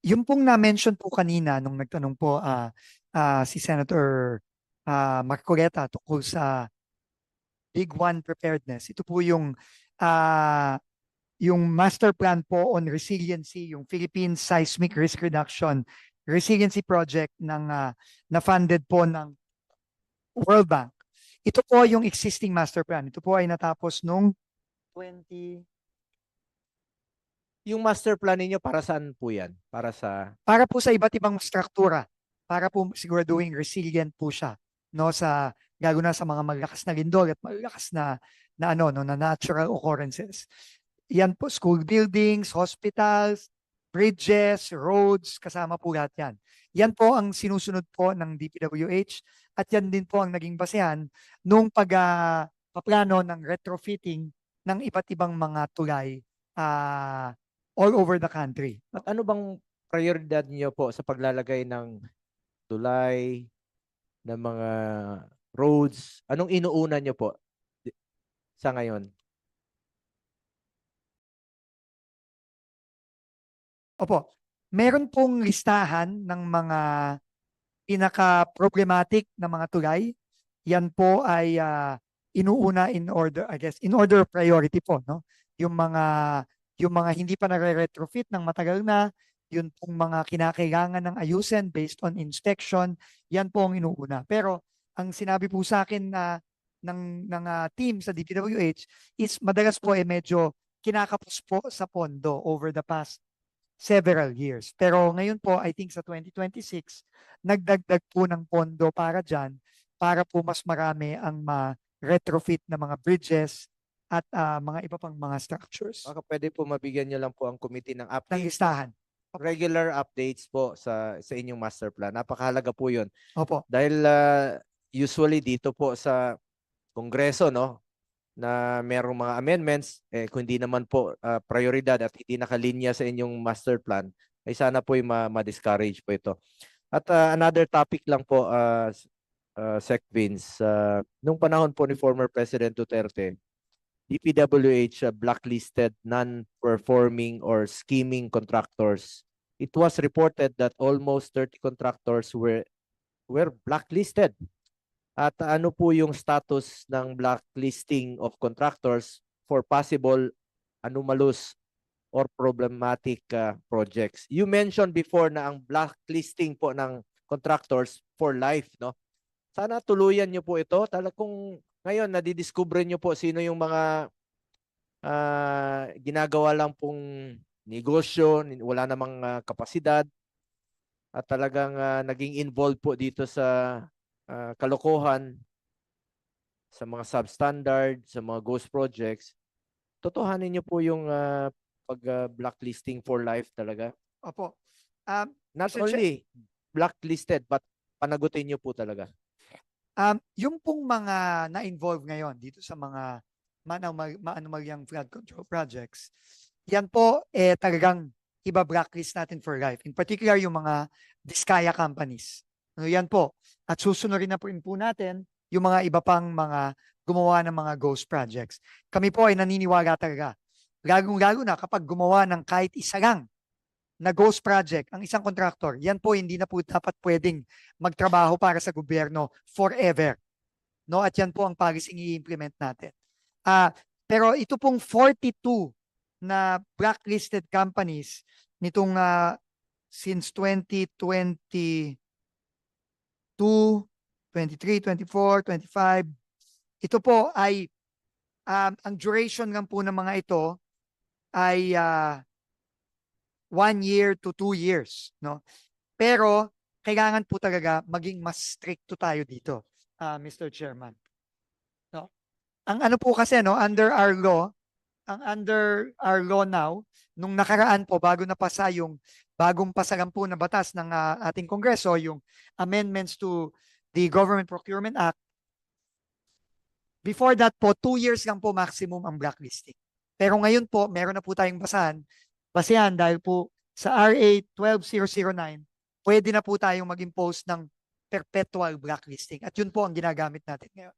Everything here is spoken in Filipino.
Yung pong na-mention po kanina nung nagtanong po si Senator Marcoleta tungkol sa Big One preparedness. Ito po yung master plan po on resiliency, yung Philippine Seismic Risk Reduction Resiliency Project na funded po ng World Bank. Ito po yung existing master plan. Ito po ay natapos nung 20 Yung master plan ninyo para saan po yan? para po sa iba't ibang struktura, para po siguraduhin resilient po siya, no, sa lalo na sa mga malakas na lindol at malakas na ano no na natural occurrences. Yan po, school buildings, hospitals, bridges, roads, kasama po lahat yan. Yan po ang sinusunod po ng DPWH at yan din po ang naging basehan nung paplano ng retrofitting ng iba't ibang mga tulay all over the country. At ano bang prioridad niyo po sa paglalagay ng tulay, ng mga roads? Anong inuuna niyo po sa ngayon? Opo, meron pong listahan ng mga pinaka-problematic na mga tulay. Yan po ay inuuna in order, I guess, in order of priority po, no? Yung mga yung mga hindi pa nare-retrofit ng matagal na, yun pong mga kinakailangan ng ayusin based on inspection, yan po ang inuuna. Pero ang sinabi po sa akin ng team sa DPWH is madalas po medyo kinakapos po sa pondo over the past several years. Pero ngayon po, I think sa 2026, nagdagdag po ng pondo para dyan para po mas marami ang ma-retrofit na mga bridges at mga iba pang mga structures Baka pwede po mabigyan niyo lang po ang committee ng ng updates, listahan. regular updates po sa inyong master plan. Napakahalaga po 'yun. Opo. Dahil usually dito po sa Kongreso, no, na merong mga amendments, kung hindi naman po prioridad at hindi nakalinya sa inyong master plan, ay sana po ma-discourage po ito. At another topic lang po, Sec Vince, nung panahon po ni former President Duterte, DPWH blacklisted non-performing or scheming contractors. It was reported that almost 30 contractors were blacklisted. At ano po yung status ng blacklisting of contractors for possible anomalous or problematic projects? You mentioned before na ang blacklisting po ng contractors for life, no? Sana tuluyan niyo po ito. Kung ngayon nadidiscover niyo po sino yung mga ginagawa lang pong negosyo, wala namang kapasidad at talagang naging involved po dito sa kalokohan, sa mga substandard, sa mga ghost projects, totohanin niyo po yung pag-blacklisting for life talaga. Opo. Not Mr. Chair, only blacklisted, but panagutin niyo po talaga. yung pong mga na-involve ngayon dito sa mga maanumalyang flood control projects, yan po talagang iba-blacklist natin for life. In particular, yung mga Diskaya companies. Ano yan po. At susunurin na po natin yung mga iba pang mga gumawa ng mga ghost projects. Kami po ay naniniwala talaga. Lagong-lalo na kapag gumawa ng kahit isa lang na ghost project ang isang contractor, yan po hindi na po dapat pwedeng magtrabaho para sa gobyerno forever. No? At yan po ang policy i-implement natin. Pero ito pong 42 na blacklisted companies nitong since 2022, 23, 24, 25, ito po ay ang duration lang po ng mga ito ay 1 year to 2 years, no? Pero kailangan po talaga maging mas stricto tayo dito, Mr. Chairman. No? Ang ano po kasi no, under our law now, nung nakaraan po bago napasa yung bagong pasaran po na batas ng ating Kongreso, yung amendments to the Government Procurement Act, before that po, 2 years lang po maximum ang blacklisting. Pero ngayon po, meron na po tayong basehan dahil po sa RA 12009, pwede na po tayong mag-impose ng perpetual blacklisting. At yun po ang ginagamit natin ngayon.